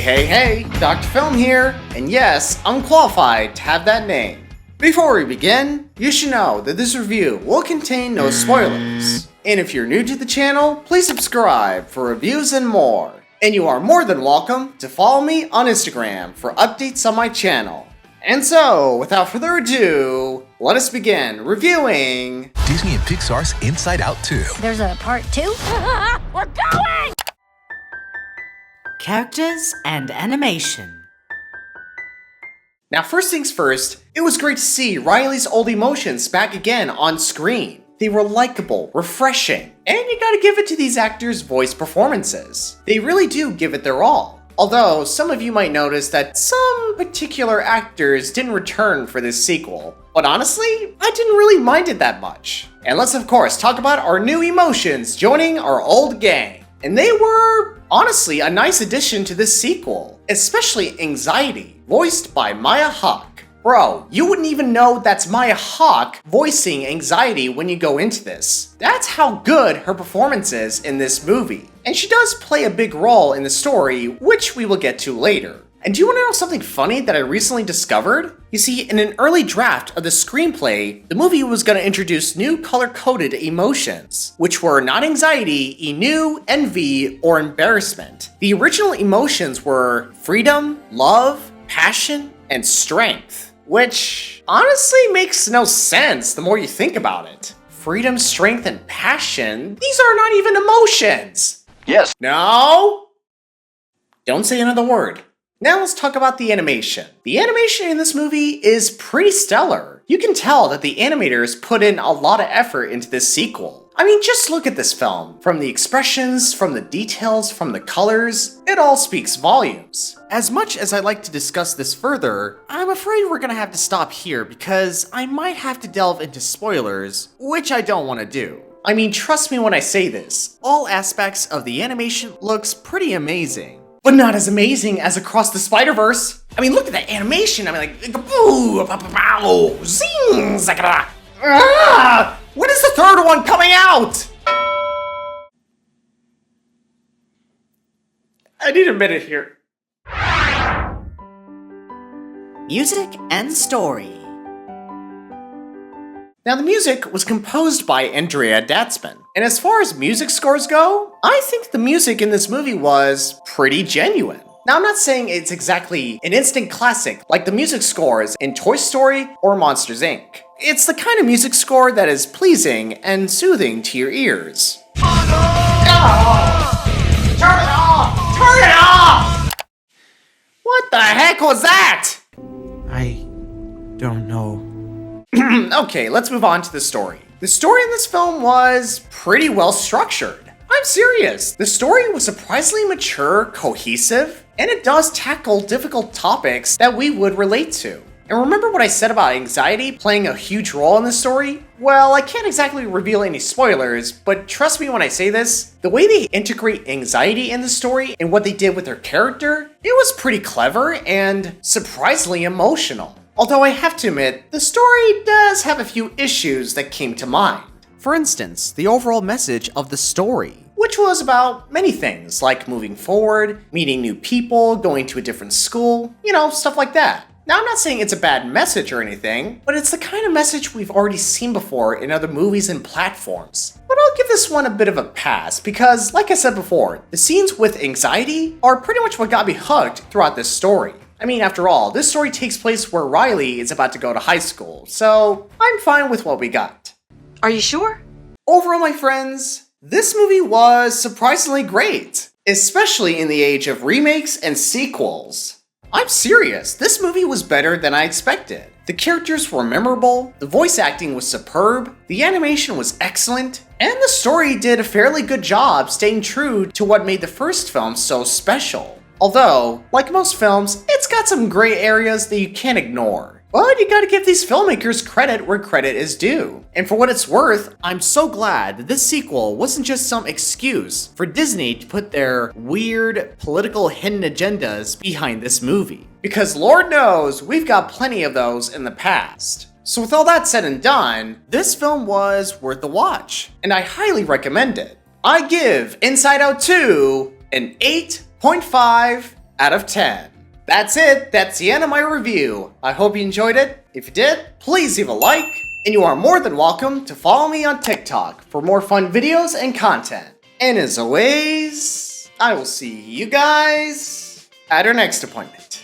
Hey, Dr. Film here, and yes, I'm qualified to have that name. Before we begin, you should know that this review will contain no spoilers. And if you're new to the channel, please subscribe for reviews and more. And you are more than welcome to follow me on Instagram for updates on my channel. And so, without further ado, let us begin reviewing Disney and Pixar's Inside Out 2. There's a part 2? We're going! Characters and animation. Now, first things first, it was great to see Riley's old emotions back again on screen. They were likable, refreshing, and you gotta give it to these actors' voice performances. They really do give it their all. Although, some of you might notice that some particular actors didn't return for this sequel. But honestly, I didn't really mind it that much. And let's of course talk about our new emotions joining our old gang. And they were, honestly, a nice addition to this sequel. Especially Anxiety, voiced by Maya Hawke. Bro, you wouldn't even know that's Maya Hawke voicing Anxiety when you go into this. That's how good her performance is in this movie. And she does play a big role in the story, which we will get to later. And do you want to know something funny that I recently discovered? You see, in an early draft of the screenplay, the movie was going to introduce new color-coded emotions, which were not anxiety, ennui, envy, or embarrassment. The original emotions were freedom, love, passion, and strength, which honestly makes no sense the more you think about it. Freedom, strength, and passion, these are not even emotions. Yes. No? Don't say another word. Now let's talk about the animation. The animation in this movie is pretty stellar. You can tell that the animators put in a lot of effort into this sequel. I mean, just look at this film. From the expressions, from the details, from the colors, it all speaks volumes. As much as I'd like to discuss this further, I'm afraid we're gonna have to stop here because I might have to delve into spoilers, which I don't want to do. I mean, trust me when I say this, all aspects of the animation looks pretty amazing. But not as amazing as Across the Spider-Verse. I mean, look at that animation. I mean, like, boo, pow, zing, zakada. When is the third one coming out? I need a minute here. Music and story. Now, the music was composed by Andrea Datzman. And as far as music scores go, I think the music in this movie was pretty genuine. Now, I'm not saying it's exactly an instant classic like the music scores in Toy Story or Monsters, Inc. It's the kind of music score that is pleasing and soothing to your ears. Oh, turn it off! Turn it off! What the heck was that? I don't know. Okay, let's move on to the story. The story in this film was pretty well structured. I'm serious. The story was surprisingly mature, cohesive, and it does tackle difficult topics that we would relate to. And remember what I said about anxiety playing a huge role in the story? Well, I can't exactly reveal any spoilers, but trust me when I say this, the way they integrate anxiety in the story and what they did with her character, it was pretty clever and surprisingly emotional. Although I have to admit, the story does have a few issues that came to mind. For instance, the overall message of the story, which was about many things like moving forward, meeting new people, going to a different school, stuff like that. Now, I'm not saying it's a bad message or anything, but it's the kind of message we've already seen before in other movies and platforms. But I'll give this one a bit of a pass because, like I said before, the scenes with anxiety are pretty much what got me hooked throughout this story. I mean, after all, this story takes place where Riley is about to go to high school, so I'm fine with what we got. Are you sure? Overall, my friends, this movie was surprisingly great, especially in the age of remakes and sequels. I'm serious, this movie was better than I expected. The characters were memorable, the voice acting was superb, the animation was excellent, and the story did a fairly good job staying true to what made the first film so special. Although, like most films, it's got some gray areas that you can't ignore. But you gotta give these filmmakers credit where credit is due. And for what it's worth, I'm so glad that this sequel wasn't just some excuse for Disney to put their weird political hidden agendas behind this movie. Because Lord knows, we've got plenty of those in the past. So with all that said and done, this film was worth the watch, and I highly recommend it. I give Inside Out 2 an 8.5 out of 10. That's it, that's the end of my review. I hope you enjoyed it. If you did, please leave a like, and you are more than welcome to follow me on TikTok for more fun videos and content. And as always, I will see you guys at our next appointment.